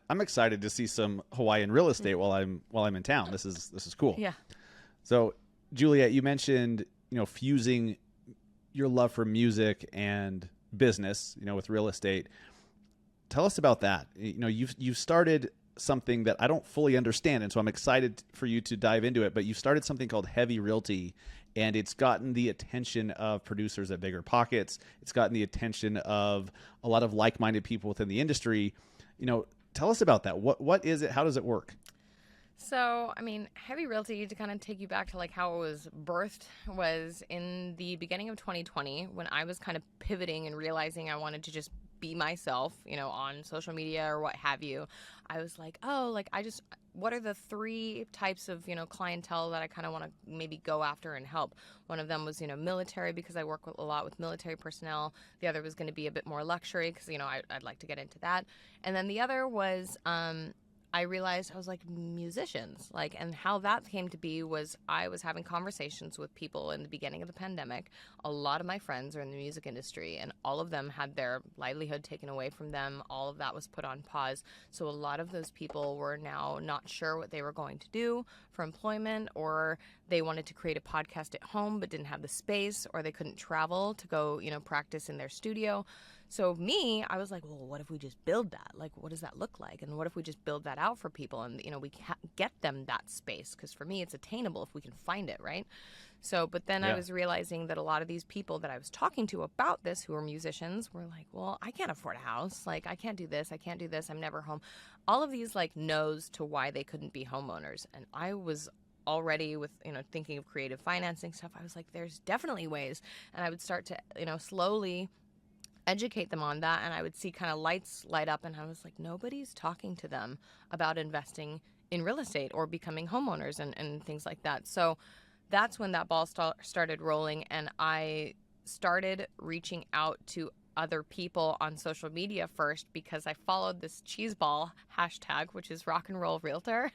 Speaker 1: I'm excited to see some Hawaiian real estate while I'm in town. This is cool.
Speaker 2: Yeah.
Speaker 1: So, Juliet, you mentioned fusing your love for music and business, with real estate. Tell us about that. You've started something that I don't fully understand, and so I'm excited for you to dive into it. But you started something called Heavy Realty, and it's gotten the attention of producers at Bigger Pockets. It's gotten the attention of a lot of like-minded people within the industry. Tell us about that. What is it? How does it work?
Speaker 2: So, Heavy Realty, to kind of take you back to like how it was birthed, was in the beginning of 2020 when I was kind of pivoting and realizing I wanted to just be myself, on social media or what have you. I was like, what are the 3 types of, clientele that I kind of want to maybe go after and help? One of them was, military, because I work a lot with military personnel. The other was going to be a bit more luxury because, I'd like to get into that. And then the other was, I realized I was like musicians, and how that came to be was I was having conversations with people in the beginning of the pandemic. A lot of my friends are in the music industry, and all of them had their livelihood taken away from them. All of that was put on pause. So a lot of those people were now not sure what they were going to do for employment, or they wanted to create a podcast at home but didn't have the space, or they couldn't travel to go, practice in their studio. So me, I was like, well, what if we just build that? Like, what does that look like? And what if we just build that out for people and, we get them that space? Because for me, it's attainable if we can find it, right? So, but then I was realizing that a lot of these people that I was talking to about this, who are musicians, were like, well, I can't afford a house. Like, I can't do this. I can't do this. I'm never home. All of these like no's to why they couldn't be homeowners. And I was already with, thinking of creative financing stuff. I was like, there's definitely ways. And I would start to, slowly educate them on that, and I would see kind of lights light up, and I was like, nobody's talking to them about investing in real estate or becoming homeowners and things like that. So that's when that ball started rolling, and I started reaching out to other people on social media first, because I followed this cheeseball hashtag, which is rock and roll realtor,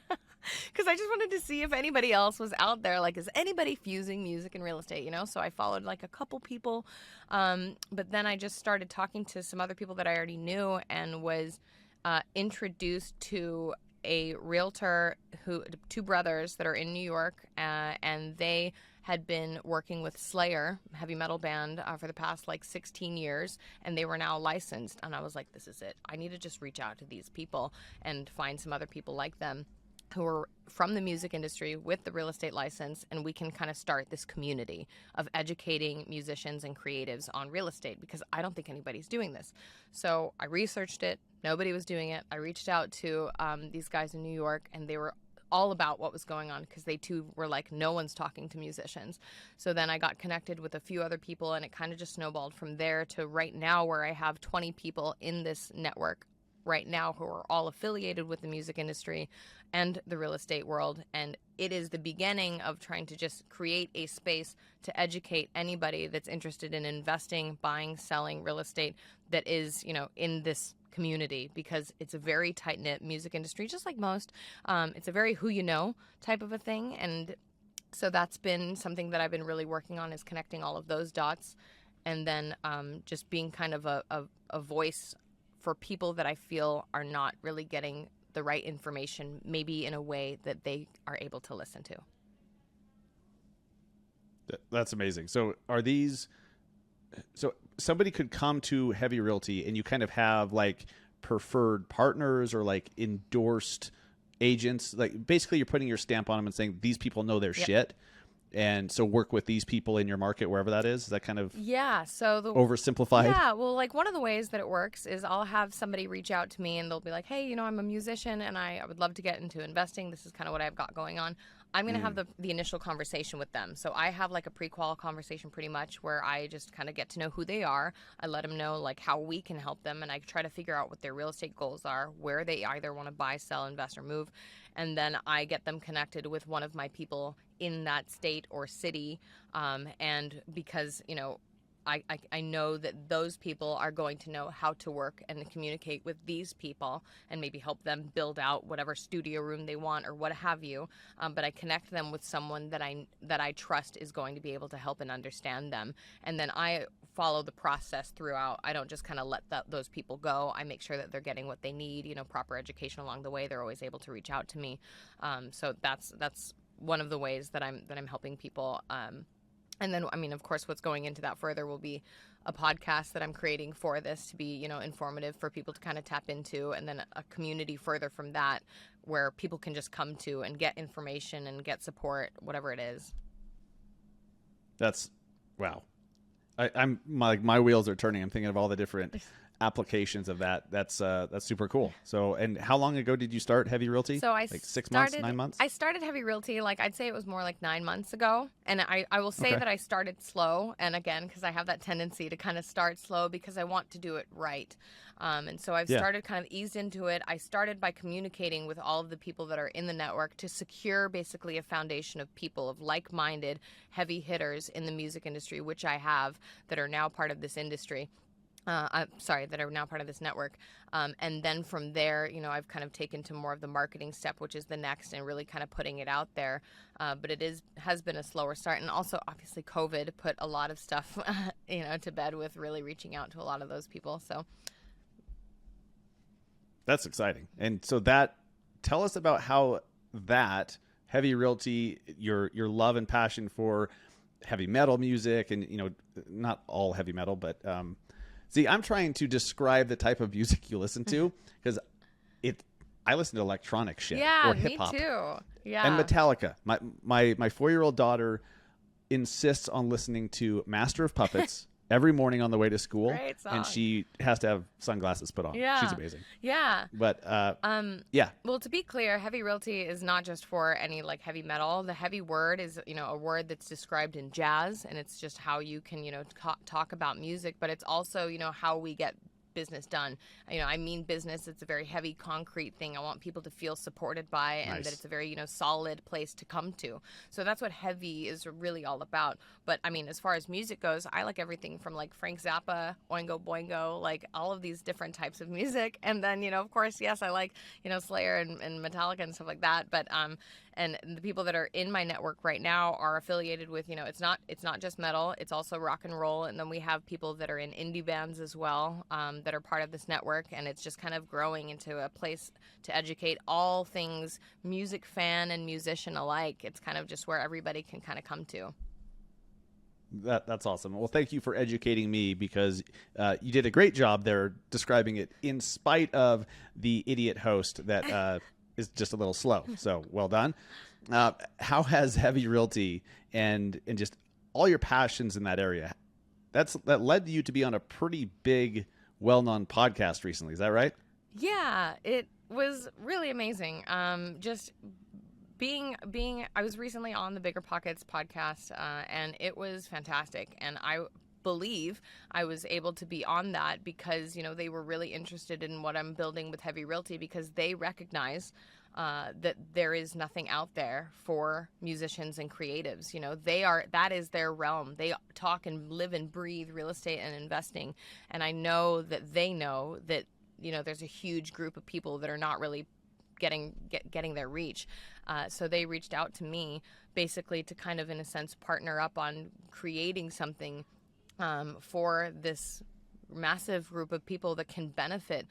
Speaker 2: because I just wanted to see if anybody else was out there. Like, is anybody fusing music and real estate, So I followed like a couple people. But then I just started talking to some other people that I already knew, and was introduced to a realtor, 2 brothers that are in New York, and they had been working with Slayer, heavy metal band, for the past like 16 years, and they were now licensed. And I was like, this is it. I need to just reach out to these people and find some other people like them who are from the music industry with the real estate license, and we can kind of start this community of educating musicians and creatives on real estate, because I don't think anybody's doing this. So I researched it. Nobody was doing it. I reached out to these guys in New York, and they were all about what was going on, because they too were like, no one's talking to musicians. So then I got connected with a few other people, and it kind of just snowballed from there to right now, where I have 20 people in this network right now who are all affiliated with the music industry and the real estate world. And it is the beginning of trying to just create a space to educate anybody that's interested in investing, buying, selling real estate that is, in this community, because it's a very tight-knit music industry, just like most. It's a very who you know type of a thing. And so that's been something that I've been really working on, is connecting all of those dots. and then just being kind of a voice for people that I feel are not really getting the right information, maybe in a way that they are able to listen to.
Speaker 1: That's amazing. So so somebody could come to Heavy Realty and you kind of have like preferred partners or like endorsed agents. Like basically you're putting your stamp on them and saying these people know their shit. And so work with these people in your market, wherever that is. Is that kind of
Speaker 2: so
Speaker 1: oversimplified?
Speaker 2: Yeah, well, like one of the ways that it works is I'll have somebody reach out to me and they'll be like, hey, I'm a musician and I would love to get into investing. This is kind of what I've got going on. I'm going to have the initial conversation with them. So I have like a pre-qual conversation pretty much where I just kind of get to know who they are. I let them know like how we can help them, and I try to figure out what their real estate goals are, where they either want to buy, sell, invest, or move. And then I get them connected with one of my people in that state or city. And because, I know that those people are going to know how to work and communicate with these people and maybe help them build out whatever studio room they want or what have you. But I connect them with someone that I trust is going to be able to help and understand them. And then I follow the process throughout. I don't just kind of let those people go. I make sure that they're getting what they need, proper education along the way. They're always able to reach out to me. So that's one of the ways that I'm helping people. And then, of course, what's going into that further will be a podcast that I'm creating for this to be, informative for people to kind of tap into, and then a community further from that where people can just come to and get information and get support, whatever it is.
Speaker 1: That's wow. I'm my wheels are turning. I'm thinking of all the different applications of that. That's super cool. So, and how long ago did you start Heavy Realty?
Speaker 2: So
Speaker 1: like 6 months, 9 months?
Speaker 2: I started Heavy Realty, I'd say it was more like 9 months ago. And I will say that I started slow. And again, because I have that tendency to kind of start slow because I want to do it right. And so I've started kind of eased into it. I started by communicating with all of the people that are in the network to secure basically a foundation of people, of like-minded heavy hitters in the music industry, which I have, that are now part of this industry. That are now part of this network. And then from there, I've kind of taken to more of the marketing step, which is the next, and really kind of putting it out there. But it has been a slower start. And also, obviously, COVID put a lot of stuff, to bed with really reaching out to a lot of those people. So
Speaker 1: that's exciting. And so tell us about how that Heavy Realty, your love and passion for heavy metal music, and, not all heavy metal, but, see, I'm trying to describe the type of music you listen to because I listen to electronic shit or hip hop.
Speaker 2: Me too. Yeah.
Speaker 1: And Metallica. My 4-year-old daughter insists on listening to Master of Puppets every morning on the way to school.
Speaker 2: Great song.
Speaker 1: And she has to have sunglasses put on.
Speaker 2: Yeah.
Speaker 1: She's amazing.
Speaker 2: Yeah.
Speaker 1: But yeah.
Speaker 2: Well, to be clear, Heavy Realty is not just for any like heavy metal. The heavy word is, a word that's described in jazz, and it's just how you can, talk about music, but it's also, how we get business done. I mean business. It's a very heavy, concrete thing. I want people to feel supported by, and that it's a very, solid place to come to. So that's what heavy is really all about. But as far as music goes, I like everything from like Frank Zappa, Oingo Boingo, like all of these different types of music. And then, of course, yes, I like, Slayer and Metallica and stuff like that. But and the people that are in my network right now are affiliated with, it's not just metal, it's also rock and roll. And then we have people that are in indie bands as well, that are part of this network. And it's just kind of growing into a place to educate all things music fan and musician alike. It's kind of just where everybody can kind of come to.
Speaker 1: That's awesome. Well, thank you for educating me, because you did a great job there describing it in spite of the idiot host that is just a little slow. So well done. How has Heavy Realty and just all your passions in that area, that led you to be on a pretty big, well-known podcast recently? Is that right?
Speaker 2: Yeah, it was really amazing. Just being I was recently on the Bigger Pockets podcast, and it was fantastic. And I believe I was able to be on that because, they were really interested in what I'm building with Heavy Realty, because they recognize that there is nothing out there for musicians and creatives. That is their realm. They talk and live and breathe real estate and investing. And I know that they know that, there's a huge group of people that are not really getting their reach. So they reached out to me basically to kind of, in a sense, partner up on creating something for this massive group of people that can benefit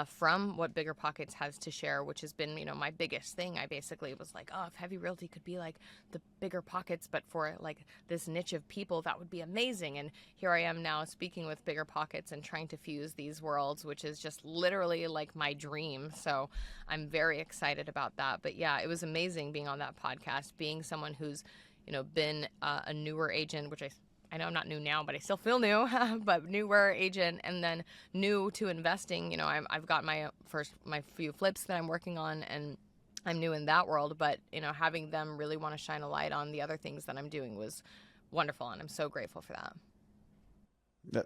Speaker 2: from what Bigger Pockets has to share, which has been, my biggest thing. I basically was like, oh, if Heavy Realty could be like the Bigger Pockets, but for like this niche of people, that would be amazing. And here I am now speaking with Bigger Pockets and trying to fuse these worlds, which is just literally like my dream. So I'm very excited about that. But yeah, it was amazing being on that podcast, being someone who's, been a newer agent, which I know I'm not new now, but I still feel new, but newer agent, and then new to investing. I've got my few flips that I'm working on, and I'm new in that world, but, having them really want to shine a light on the other things that I'm doing was wonderful, and I'm so grateful for that.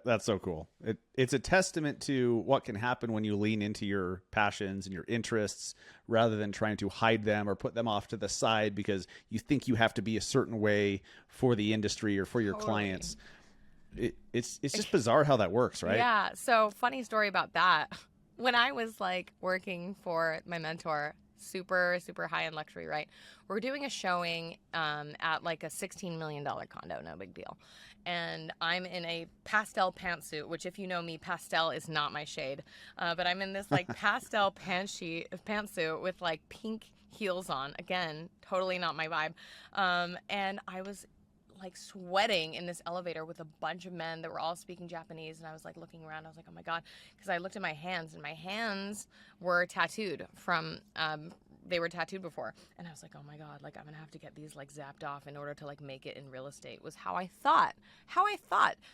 Speaker 1: That's so cool. It's a testament to what can happen when you lean into your passions and your interests rather than trying to hide them or put them off to the side because you think you have to be a certain way for the industry or for your clients. It's just bizarre how that works, right?
Speaker 2: Yeah. So funny story about that. When I was like working for my mentor, super, super high end luxury, right? We're doing a showing at like a $16 million condo, no big deal. And I'm in a pastel pantsuit, which if you know me, pastel is not my shade. But I'm in this like pastel pantsuit with like pink heels on. Again, totally not my vibe. And I was like sweating in this elevator with a bunch of men that were all speaking Japanese, and I was like looking around. I was like, oh my god, because I looked at my hands, and my hands were tattooed from they were tattooed before, and I was like, oh my god, like I'm gonna have to get these like zapped off in order to like make it in real estate, was how I thought.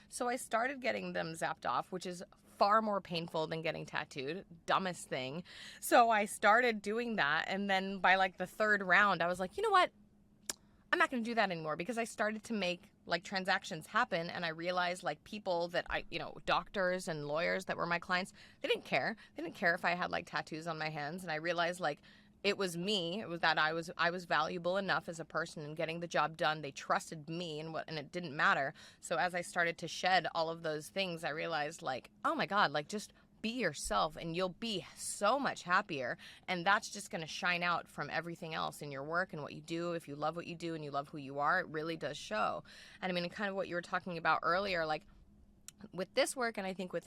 Speaker 2: So I started getting them zapped off, which is far more painful than getting tattooed. Dumbest thing. So I started doing that, and then by like the third round, I was like, you know what, I'm not going to do that anymore, because I started to make like transactions happen, and I realized like people that doctors and lawyers that were my clients, they didn't care. They didn't care if I had like tattoos on my hands, and I realized like it was me. It was that I was valuable enough as a person in getting the job done. They trusted me, and it didn't matter. So as I started to shed all of those things, I realized like, oh my god, like just be yourself and you'll be so much happier, and that's just going to shine out from everything else in your work and what you do. If you love what you do and you love who you are, it really does show. And I mean, kind of what you were talking about earlier, like with this work, and I think with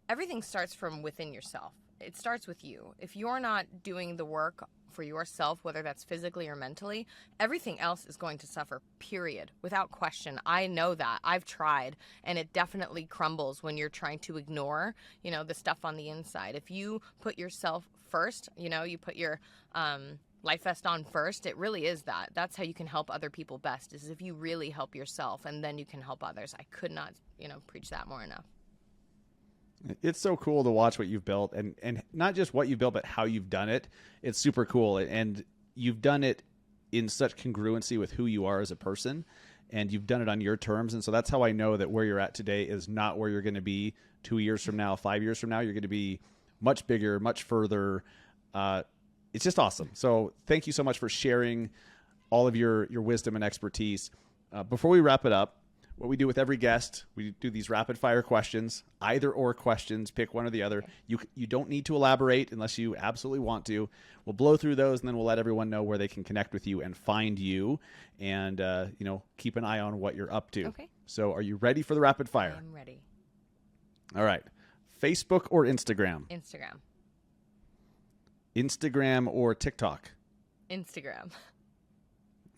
Speaker 2: everything starts from within yourself. It starts with you. If you're not doing the work for yourself, whether that's physically or mentally, everything else is going to suffer, period, without question. I know that. I've tried, and it definitely crumbles when you're trying to ignore, the stuff on the inside. If you put yourself first, you put your life vest on first, it really is that. That's how you can help other people best, is if you really help yourself, and then you can help others. I could not, preach that more enough.
Speaker 1: It's so cool to watch what you've built, and not just what you've built, but how you've done it. It's super cool. And you've done it in such congruency with who you are as a person, and you've done it on your terms. And so that's how I know that where you're at today is not where you're going to be 2 years from now, 5 years from now. You're going to be much bigger, much further. It's just awesome. So thank you so much for sharing all of your wisdom and expertise. Before we wrap it up, what we do with every guest, we do these rapid fire questions, either or questions, pick one or the other. You don't need to elaborate unless you absolutely want to. We'll blow through those, and then we'll let everyone know where they can connect with you and find you, and keep an eye on what you're up to.
Speaker 2: Okay.
Speaker 1: So are you ready for the rapid fire?
Speaker 2: I'm ready.
Speaker 1: All right. Facebook or Instagram?
Speaker 2: Instagram.
Speaker 1: Instagram or TikTok?
Speaker 2: Instagram.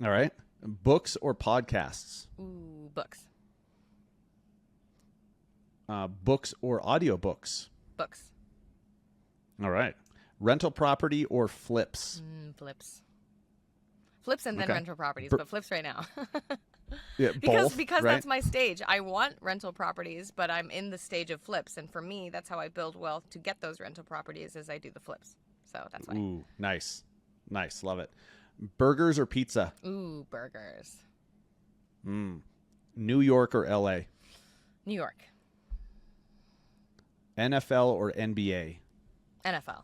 Speaker 1: All right. Books or podcasts?
Speaker 2: Ooh, books.
Speaker 1: Books or audiobooks?
Speaker 2: Books.
Speaker 1: All right. Rental property or flips?
Speaker 2: Flips. Flips and then
Speaker 1: Okay.
Speaker 2: rental properties, but flips right now.
Speaker 1: Yeah,
Speaker 2: because
Speaker 1: right?
Speaker 2: That's my stage. I want rental properties, but I'm in the stage of flips, and for me, that's how I build wealth to get those rental properties, as I do the flips. So that's why.
Speaker 1: Ooh, nice. Love it. Burgers or pizza?
Speaker 2: Ooh, burgers.
Speaker 1: New York or LA?
Speaker 2: New York.
Speaker 1: NFL or NBA?
Speaker 2: NFL.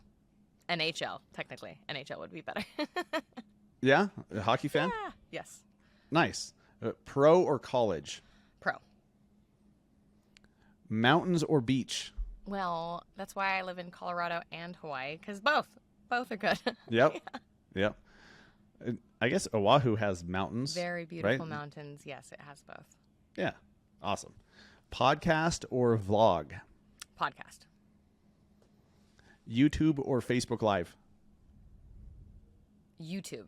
Speaker 2: NHL, technically. NHL would be better.
Speaker 1: Yeah? A hockey fan?
Speaker 2: Yeah. Yes.
Speaker 1: Nice. Pro or college?
Speaker 2: Pro.
Speaker 1: Mountains or beach?
Speaker 2: Well, that's why I live in Colorado and Hawaii, because both are good.
Speaker 1: Yep. Yep. I guess Oahu has mountains.
Speaker 2: Very beautiful
Speaker 1: right?
Speaker 2: mountains. Yes, it has both.
Speaker 1: Yeah. Awesome. Podcast or vlog?
Speaker 2: Podcast.
Speaker 1: YouTube or Facebook Live?
Speaker 2: YouTube.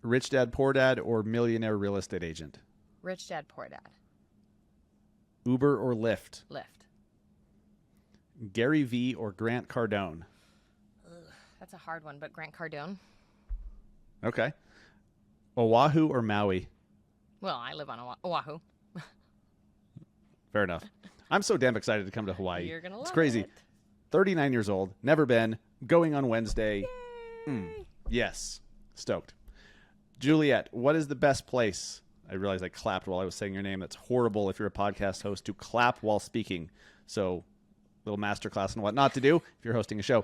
Speaker 1: Rich Dad, Poor Dad or Millionaire Real Estate Agent?
Speaker 2: Rich Dad, Poor Dad.
Speaker 1: Uber or Lyft?
Speaker 2: Lyft.
Speaker 1: Gary Vee or Grant Cardone?
Speaker 2: That's a hard one, but Grant Cardone.
Speaker 1: Okay. Oahu or Maui?
Speaker 2: Well, I live on Oahu.
Speaker 1: Fair enough. I'm so damn excited to come to Hawaii.
Speaker 2: You're gonna love
Speaker 1: It's crazy.
Speaker 2: it.
Speaker 1: 39 years old, never been, going on Wednesday.
Speaker 2: Yay.
Speaker 1: Yes. Stoked. Juliet, what is the best place? I realized I clapped while I was saying your name. That's horrible if you're a podcast host to clap while speaking. So, little masterclass on what not to do if you're hosting a show.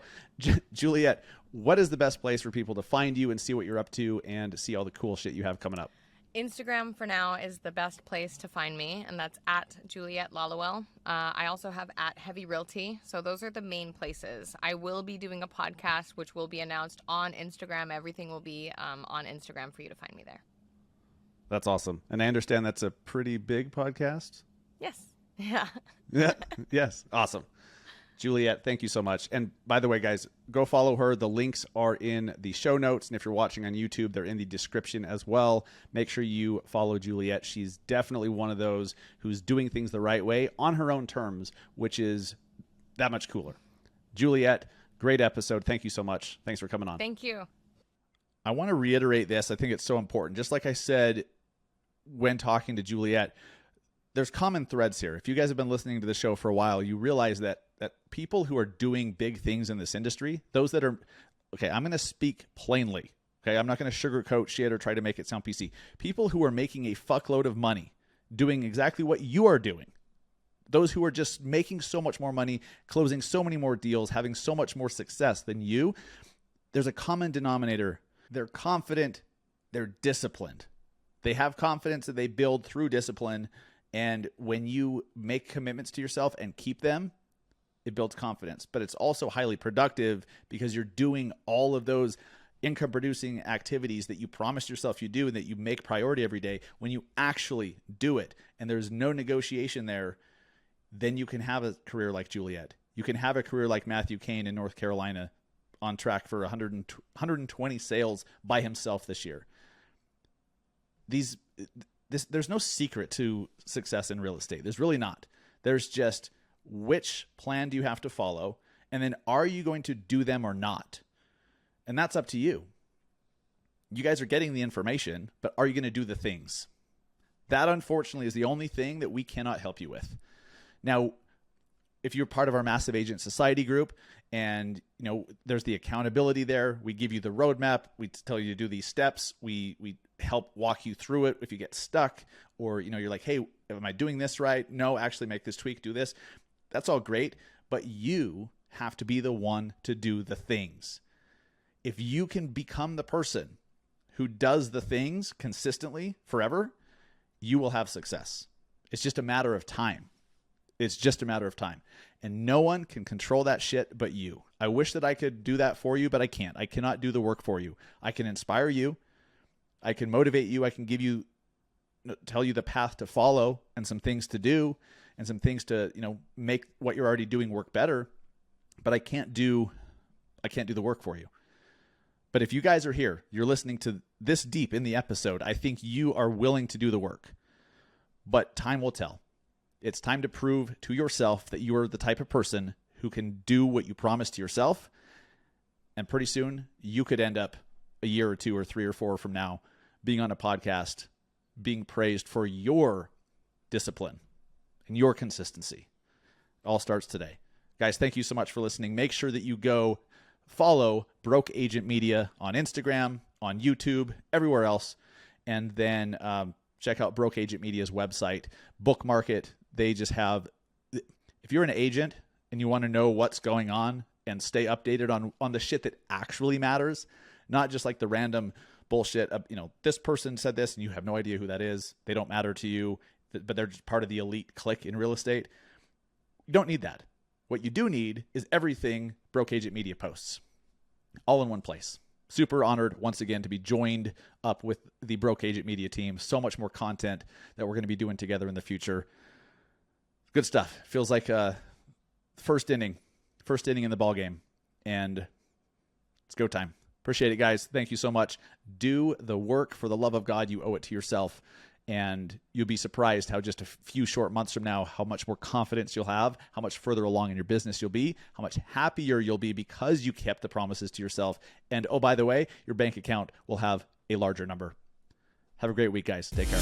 Speaker 1: Juliet, what is the best place for people to find you and see what you're up to and see all the cool shit you have coming up?
Speaker 2: Instagram for now is the best place to find me, and that's at Juliet Lalawell. I also have at Heavy Realty, so those are the main places. I will be doing a podcast, which will be announced on Instagram. Everything will be on Instagram for you to find me there.
Speaker 1: That's awesome. And I understand that's a pretty big podcast.
Speaker 2: Yes. Yeah.
Speaker 1: Yeah. Yes. Awesome. Juliet, thank you so much. And by the way, guys, go follow her. The links are in the show notes. And if you're watching on YouTube, they're in the description as well. Make sure you follow Juliet. She's definitely one of those who's doing things the right way on her own terms, which is that much cooler. Juliet, great episode. Thank you so much. Thanks for coming on.
Speaker 2: Thank you.
Speaker 1: I want to reiterate this. I think it's so important. Just like I said when talking to Juliet, there's common threads here. If you guys have been listening to the show for a while, you realize that people who are doing big things in this industry, those that are, okay, I'm going to speak plainly. Okay, I'm not going to sugarcoat shit or try to make it sound PC. People who are making a fuckload of money doing exactly what you are doing, those who are just making so much more money, closing so many more deals, having so much more success than you, there's a common denominator. They're confident, they're disciplined. They have confidence that they build through discipline. And when you make commitments to yourself and keep them, it builds confidence. But it's also highly productive because you're doing all of those income producing activities that you promised yourself you do and that you make priority every day. When you actually do it and there's no negotiation there, then you can have a career like Juliet. You can have a career like Matthew Kane in North Carolina, on track for 120 sales by himself this year. There's no secret to success in real estate. There's really not. There's just which plan do you have to follow, and then are you going to do them or not? And that's up to you. You guys are getting the information, but are you going to do the things? That, unfortunately, is the only thing that we cannot help you with. Now, if you're part of our Massive Agent Society group and there's the accountability there, we give you the roadmap, we tell you to do these steps, we help walk you through it if you get stuck or you're like, hey, am I doing this right? No, actually make this tweak, do this. That's all great, but you have to be the one to do the things. If you can become the person who does the things consistently forever, you will have success. It's just a matter of time. It's just a matter of time. And no one can control that shit but you. I wish that I could do that for you, but I can't. I cannot do the work for you. I can inspire you. I can motivate you. I can tell you the path to follow and some things to do and some things to, make what you're already doing work better. But I can't do the work for you. But if you guys are here, you're listening to this deep in the episode, I think you are willing to do the work. But time will tell. It's time to prove to yourself that you are the type of person who can do what you promised to yourself. And pretty soon you could end up a year or two or 3 or 4 from now being on a podcast, being praised for your discipline and your consistency. It all starts today. Guys, thank you so much for listening. Make sure that you go follow Broke Agent Media on Instagram, on YouTube, everywhere else. And then check out Broke Agent Media's website, bookmark it. They just have, if you're an agent and you want to know what's going on and stay updated on the shit that actually matters, not just like the random bullshit of, this person said this and you have no idea who that is. They don't matter to you, but they're just part of the elite clique in real estate. You don't need that. What you do need is everything Broke Agent Media posts, all in one place. Super honored once again to be joined up with the Broke Agent Media team. So much more content that we're going to be doing together in the future. Good stuff. Feels like first inning in the ball game, and it's go time. Appreciate it, guys. Thank you so much. Do the work. For the love of God, you owe it to yourself. And you'll be surprised how just a few short months from now, how much more confidence you'll have, how much further along in your business you'll be, how much happier you'll be because you kept the promises to yourself. And oh, by the way, your bank account will have a larger number. Have a great week, guys. Take care.